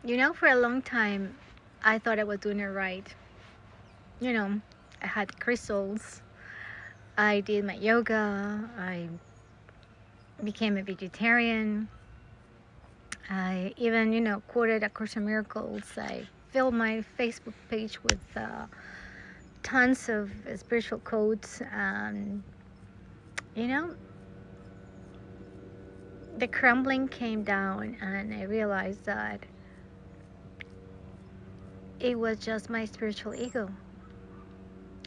For a long time, I thought I was doing it right. You know, I had crystals, I did my yoga, I became a vegetarian, I even, quoted A Course in Miracles. I filled my Facebook page with tons of spiritual quotes. You know, the crumbling came down, and I realized that it was just my spiritual ego,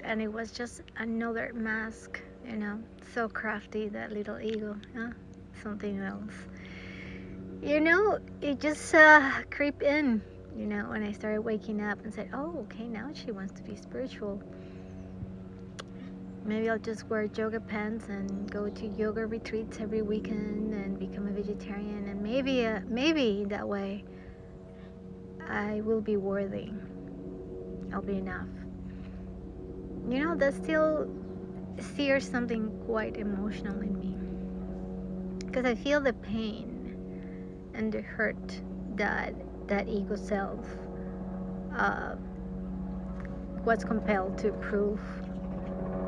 and it was just another mask. So crafty, that little ego, huh? Something else. It just creep in. When I started waking up and said, "Oh, okay, now she wants to be spiritual. Maybe I'll just wear yoga pants and go to yoga retreats every weekend and become a vegetarian, and maybe that way I will be worthy. I'll be enough." That still sears something quite emotional in me, because I feel the pain and the hurt that ego self uh, was compelled to prove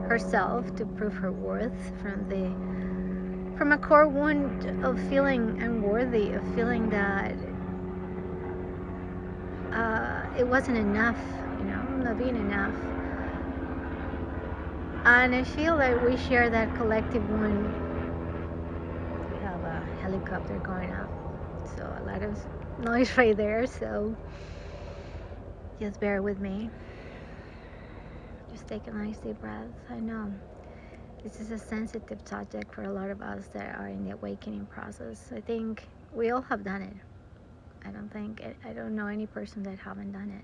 herself, to prove her worth from a core wound of feeling unworthy, of feeling that it wasn't enough, not being enough. And I feel that we share that collective wound. We have a helicopter going up, so a lot of noise right there, so just bear with me. Just take a nice deep breath. I know this is a sensitive subject for a lot of us that are in the awakening process. I think we all have done it. I don't know any person that haven't done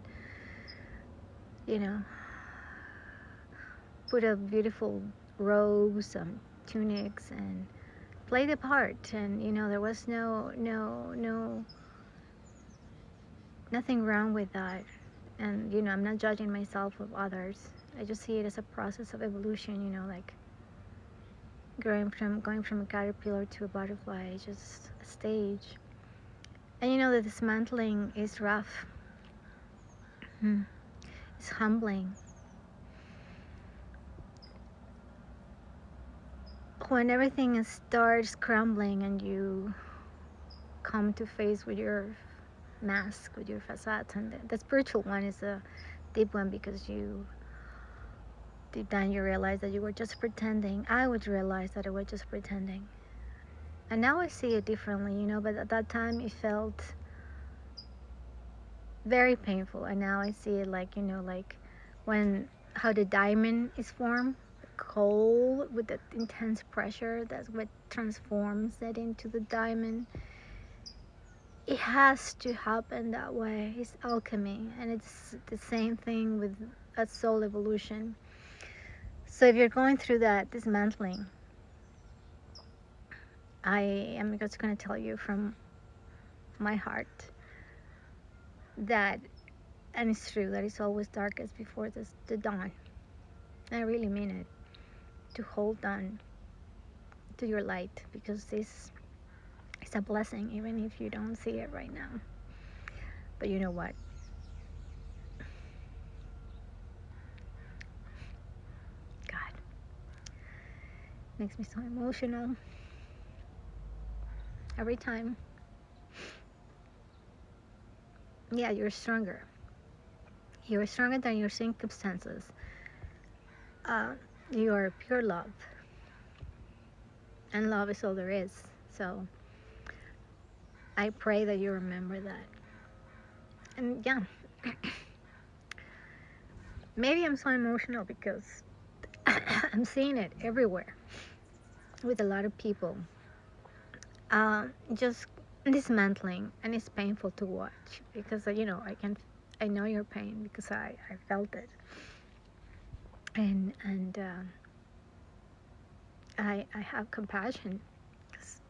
it. Put a beautiful robe, some tunics, and play the part. And there was nothing wrong with that. And I'm not judging myself of others. I just see it as a process of evolution. Like going from a caterpillar to a butterfly. It's just a stage. And the dismantling is rough. It's humbling. When everything starts crumbling and you come to face with your mask, with your facades, and the spiritual one is a deep one, because deep down you realize that you were just pretending. I would realize that I was just pretending. And now I see it differently, but at that time it felt very painful. And now I see it like, like how the diamond is formed, coal with the intense pressure. That's what transforms it into the diamond. It has to happen that way. It's alchemy, and it's the same thing with a soul evolution. So if you're going through that dismantling, I am just going to tell you from my heart that, and it's true, that it's always darkest before the dawn. I really mean it. To hold on to your light, because this is a blessing, even if you don't see it right now. But you know what? God, makes me so emotional every time. Yeah, you're stronger. You're stronger than your circumstances. You are pure love, and love is all there is. So I pray that you remember that. And yeah, maybe I'm so emotional because I'm seeing it everywhere with a lot of people. Just dismantling, and it's painful to watch, because I know your pain, because I felt it, and I have compassion, because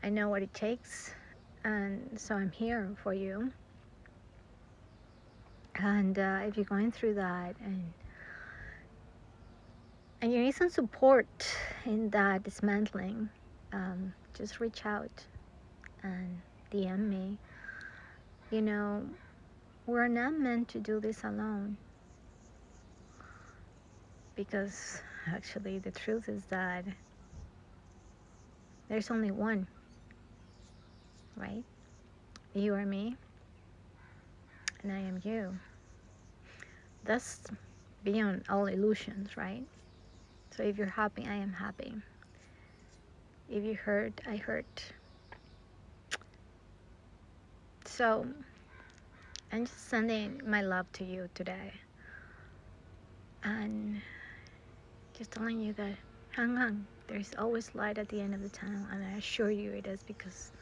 I know what it takes, and so I'm here for you. And if you're going through that, and you need some support in that dismantling, just reach out and DM me. You know, we're not meant to do this alone, because actually the truth is that there's only one, right? You are me, and I am you. That's beyond all illusions, right? So if you're happy, I am happy. If you hurt, I hurt. So I'm just sending my love to you today, and just telling you that hang on. There's always light at the end of the tunnel, and I assure you it is, because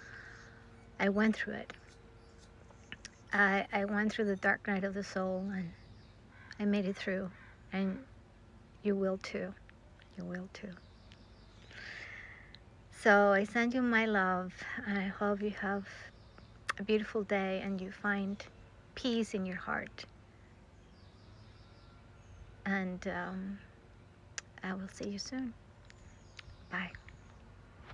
I went through it. I went through the dark night of the soul, and I made it through, and you will too. You will too. So I send you my love, and I hope you have a beautiful day and you find peace in your heart. And I will see you soon. Bye.